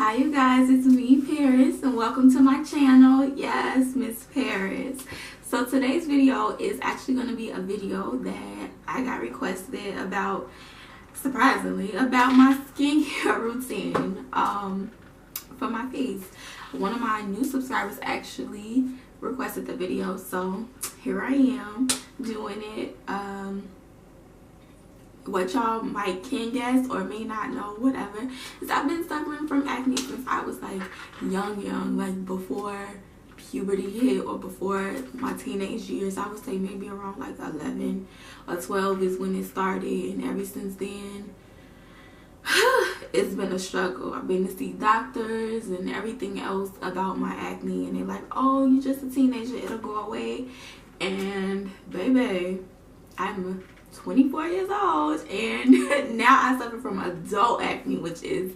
Hi you guys, it's me, Paris, and welcome to my channel. Yes, Miss Paris. So today's video is actually going to be a video that I got requested about, surprisingly, about my skincare routine for my face. One of my new subscribers actually requested the video, so here I am doing it. What y'all might can guess or may not know, whatever, is I've been suffering from acne since I was like young, like before puberty hit or before my teenage years. I would say maybe around like 11 or 12 is when it started, and ever since then it's been a struggle. I've been to see doctors and everything else about my acne, and they're like, oh, you're just a teenager, it'll go away. And baby, I'm 24 years old and now I suffer from adult acne, which is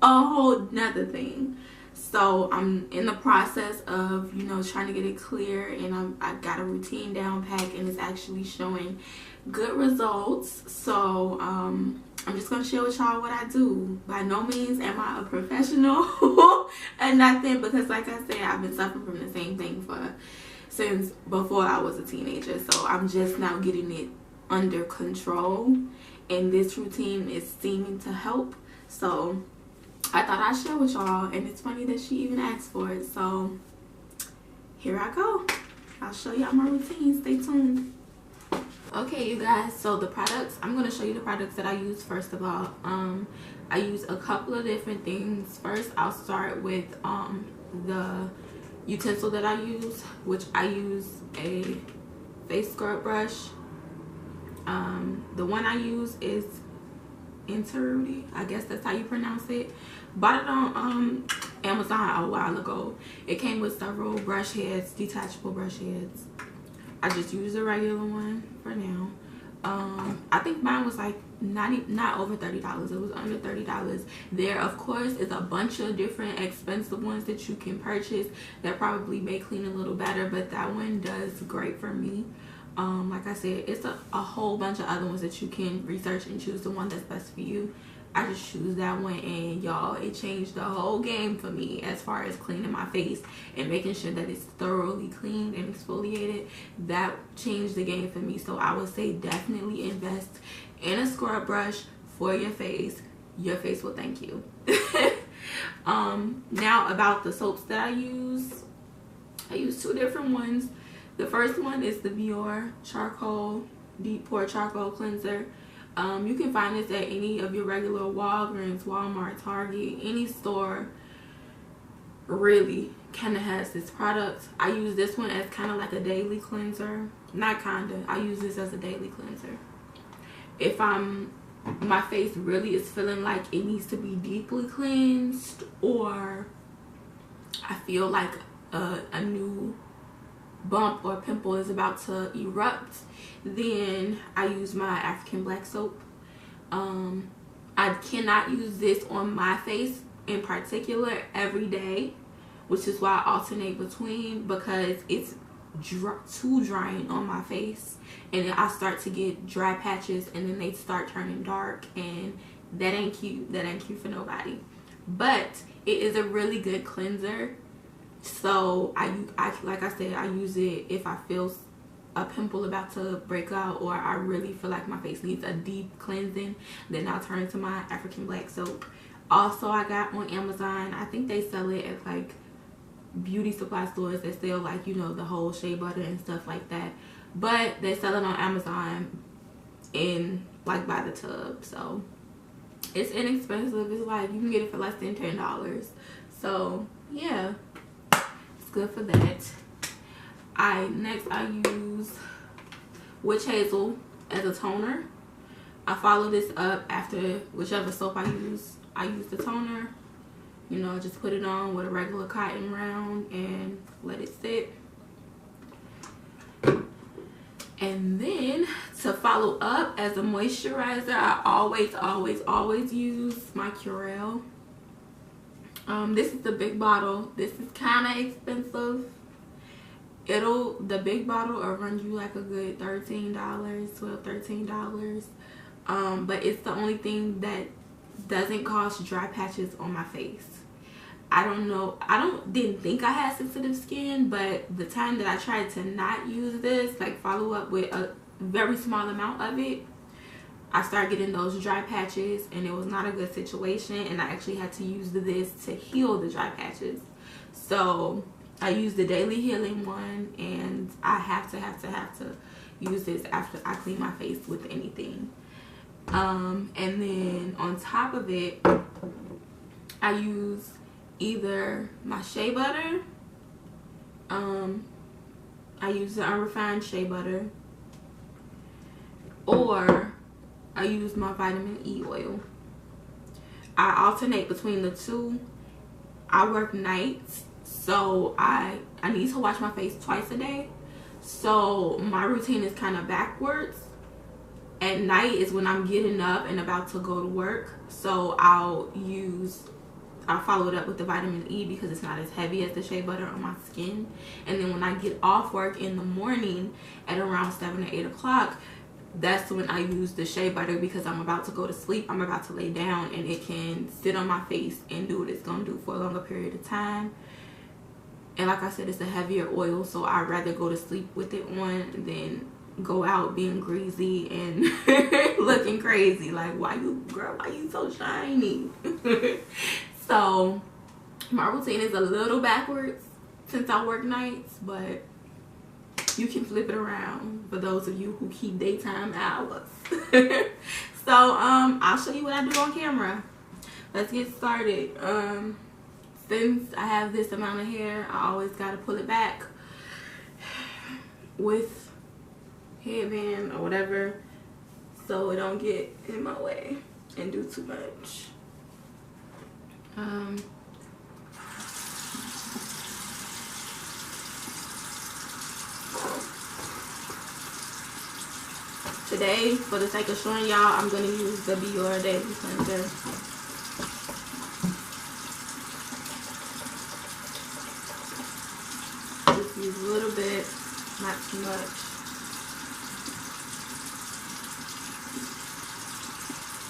a whole nother thing. So I'm in the process of, trying to get it clear, and I got a routine down pat, and it's actually showing good results. So I'm just gonna share with y'all what I do. By no means am I a professional and nothing, because like I said, I've been suffering from the same thing since before I was a teenager. So I'm just now getting it under control, and this routine is seeming to help. So I thought I'd share with y'all, and it's funny that she even asked for it. So here I go. I'll show y'all my routine. Stay tuned. Okay, you guys, so the products, I'm going to show you the products that I use. First of all, I use a couple of different things. First, I'll start with the utensil that I use, which I use a face scrub brush. The one I use is Interudi, I guess that's how you pronounce it. Bought it on Amazon a while ago. It came with several brush heads, detachable brush heads. I just use a regular one for now. I think mine was like not over $30. It was under $30. There, of course, is a bunch of different expensive ones that you can purchase that probably may clean a little better, but that one does great for me. Like I said, it's a whole bunch of other ones that you can research and choose the one that's best for you. I just choose that one, and y'all, it changed the whole game for me as far as cleaning my face and making sure that it's thoroughly cleaned and exfoliated. That changed the game for me. So I would say definitely invest in a scrub brush for your face. Your face will thank you. Now about the soaps that I use two different ones. The first one is the Biore Charcoal Deep Pore Charcoal Cleanser. You can find this at any of your regular Walgreens, Walmart, Target, any store really kind of has this product. I use this one as kind of like a daily cleanser. Not kinda, I use this as a daily cleanser. If my face really is feeling like it needs to be deeply cleansed, or I feel like a new bump or pimple is about to erupt, then I use my African black soap. I cannot use this on my face in particular every day, which is why I alternate between, because it's too drying on my face, and then I start to get dry patches, and then they start turning dark, and that ain't cute. That ain't cute for nobody. But it is a really good cleanser. So I like I said, I use it if I feel a pimple about to break out, or I really feel like my face needs a deep cleansing, then I'll turn to my African black soap. Also, I got on Amazon, I think they sell it at like beauty supply stores that sell like, the whole shea butter and stuff like that, but they sell it on Amazon in like by the tub. So it's inexpensive. It's like you can get it for less than $10. So yeah, good for that. Next I use witch hazel as a toner. I follow this up after whichever soap I use. I use the toner, just put it on with a regular cotton round and let it sit. And then to follow up as a moisturizer, I always use my Curel. This is the big bottle. This is kind of expensive. The big bottle will run you like a good $13, $12, $13. But it's the only thing that doesn't cause dry patches on my face. I don't know, didn't think I had sensitive skin, but the time that I tried to not use this, like follow up with a very small amount of it, I started getting those dry patches, and it was not a good situation, and I actually had to use this to heal the dry patches. So I used the Daily Healing one, and I have to use this after I clean my face with anything. And then on top of it, I use either my shea butter, I use the unrefined shea butter, or I use my vitamin E oil. I alternate between the two. I work nights, so I need to wash my face twice a day. So my routine is kind of backwards. At night is when I'm getting up and about to go to work, so I'll follow it up with the vitamin E because it's not as heavy as the shea butter on my skin. And then when I get off work in the morning at around 7 or 8 o'clock, that's when I use the shea butter, because I'm about to go to sleep, I'm about to lay down, and it can sit on my face and do what it's gonna do for a longer period of time. And like I said, it's a heavier oil, so I'd rather go to sleep with it on than go out being greasy and looking crazy. Like, why you so shiny? So my routine is a little backwards since I work nights, but you can flip it around for those of you who keep daytime hours. So I'll show you what I do on camera. Let's get started. Since I have this amount of hair, I always gotta pull it back with headband or whatever, so it don't get in my way and do too much. Today, for the sake of showing y'all, I'm going to use the Biore Daily Cleanser. Just use a little bit, not too much.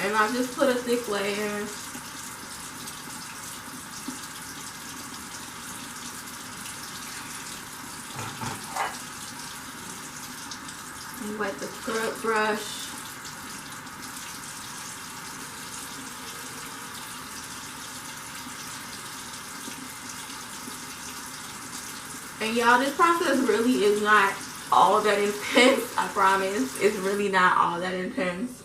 And I'll just put a thick layer. And wet the scrub brush. And y'all, this process really is not all that intense, I promise. It's really not all that intense.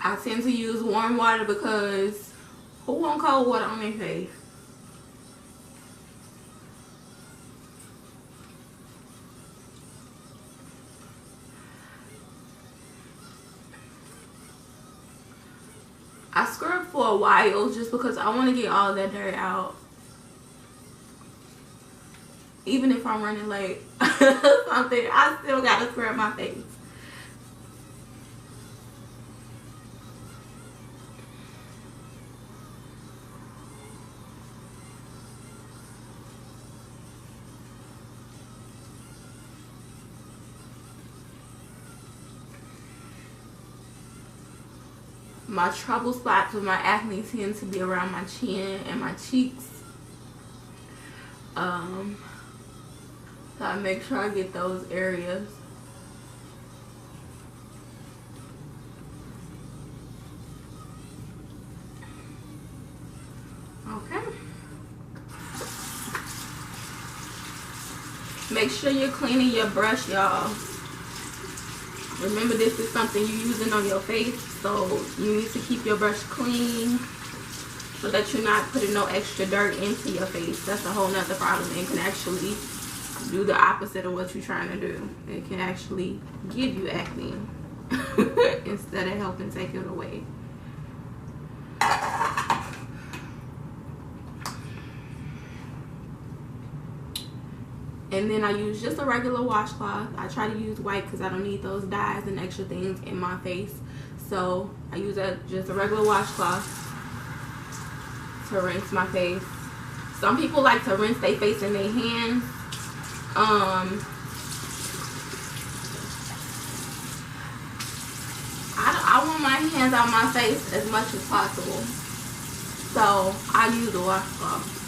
I tend to use warm water because who want cold water on their face? I scrub for a while just because I want to get all that dirt out. Even if I'm running late something, I still got to scrub my face. My trouble spots with my acne tend to be around my chin and my cheeks. So I make sure I get those areas. Okay. Make sure you're cleaning your brush, y'all. Remember, this is something you're using on your face, so you need to keep your brush clean so that you're not putting no extra dirt into your face. That's a whole nother problem. It can actually do the opposite of what you're trying to do. It can actually give you acne instead of helping take it away. And then I use just a regular washcloth. I try to use white because I don't need those dyes and extra things in my face. So I use just a regular washcloth to rinse my face. Some people like to rinse their face in their hands. I want my hands on my face as much as possible. So I use a washcloth.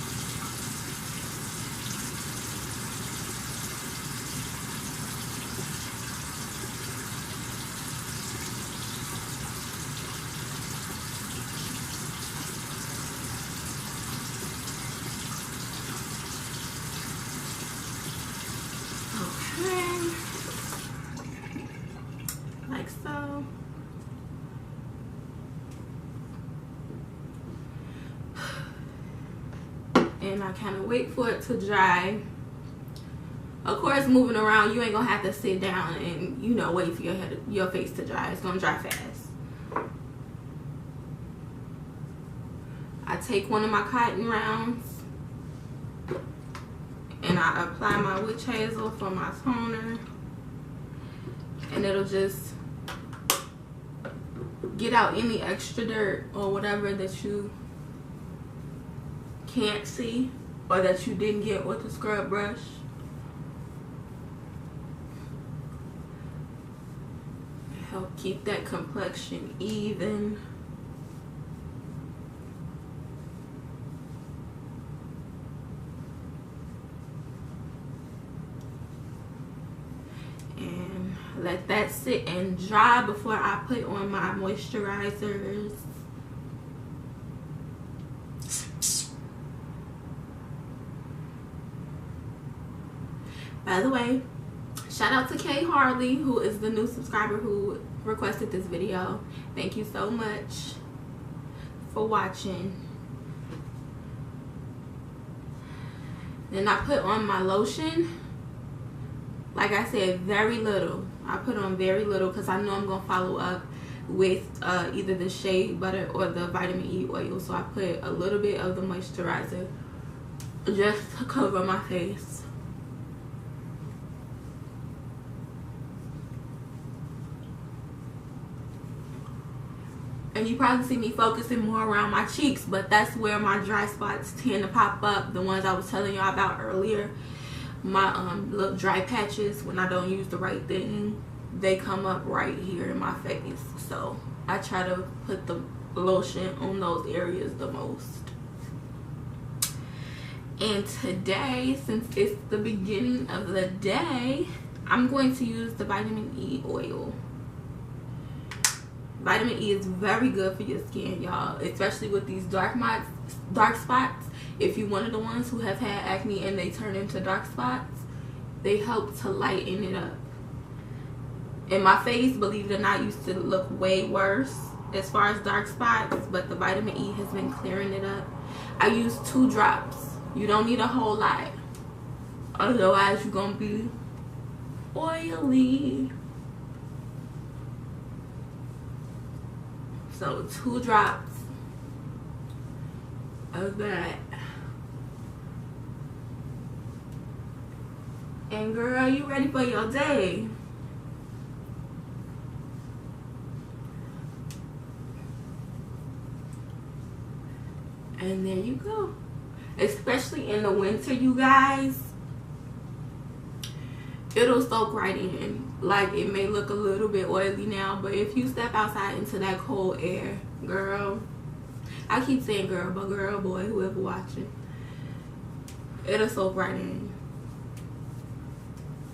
Like so. And I kind of wait for it to dry. Of course, moving around, you ain't gonna have to sit down and, you know, wait for your face to dry. It's gonna dry fast. I take one of my cotton rounds and I apply my witch hazel for my toner, and it'll just get out any extra dirt or whatever that you can't see or that you didn't get with the scrub brush. Help keep that complexion even. And let that sit and dry before I put on my moisturizers. By the way, shout out to Kay Harley, who is the new subscriber who requested this video. Thank you so much for watching. Then I put on my lotion. Like I said, very little. I put on very little because I know I'm going to follow up with either the shea butter or the vitamin E oil. So I put a little bit of the moisturizer just to cover my face. And you probably see me focusing more around my cheeks, but that's where my dry spots tend to pop up. The ones I was telling y'all about earlier. My little dry patches, when I don't use the right thing, they come up right here in my face. So I try to put the lotion on those areas the most. And today, since it's the beginning of the day, I'm going to use the vitamin E oil. Vitamin E is very good for your skin, y'all, especially with these dark spots. If you're one of the ones who have had acne and they turn into dark spots, they help to lighten it up. And my face, believe it or not, used to look way worse as far as dark spots, but the vitamin E has been clearing it up. I use 2 drops. You don't need a whole lot, otherwise you're gonna be oily. So 2 drops of that. And girl, you ready for your day? And there you go. Especially in the winter, you guys, it'll soak right in. Like, it may look a little bit oily now, but if you step outside into that cold air, girl, I keep saying girl, but girl, boy, whoever watching, it'll soak right in.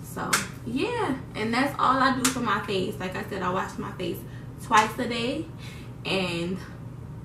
So yeah, and that's all I do for my face. Like I said, I wash my face twice a day, and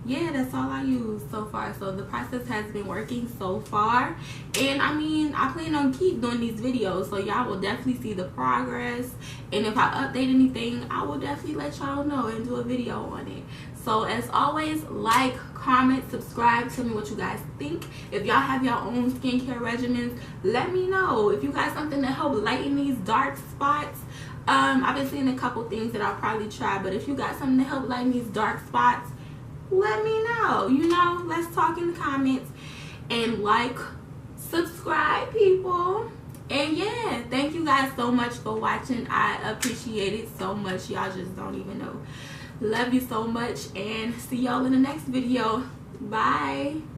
yeah, that's all I use so far. So the process has been working so far, and I mean, I plan on keep doing these videos, so y'all will definitely see the progress. And if I update anything, I will definitely let y'all know and do a video on it. So as always, like, comment, subscribe, tell me what you guys think. If y'all have your own skincare regimens, let me know. If you got something to help lighten these dark spots, I've been seeing a couple things that I'll probably try, but if you got something to help lighten these dark spots, let me know. You know, let's talk in the comments. And like, subscribe, people. And yeah, thank you guys so much for watching. I appreciate it so much. Y'all just don't even know. Love you so much, and see y'all in the next video. Bye.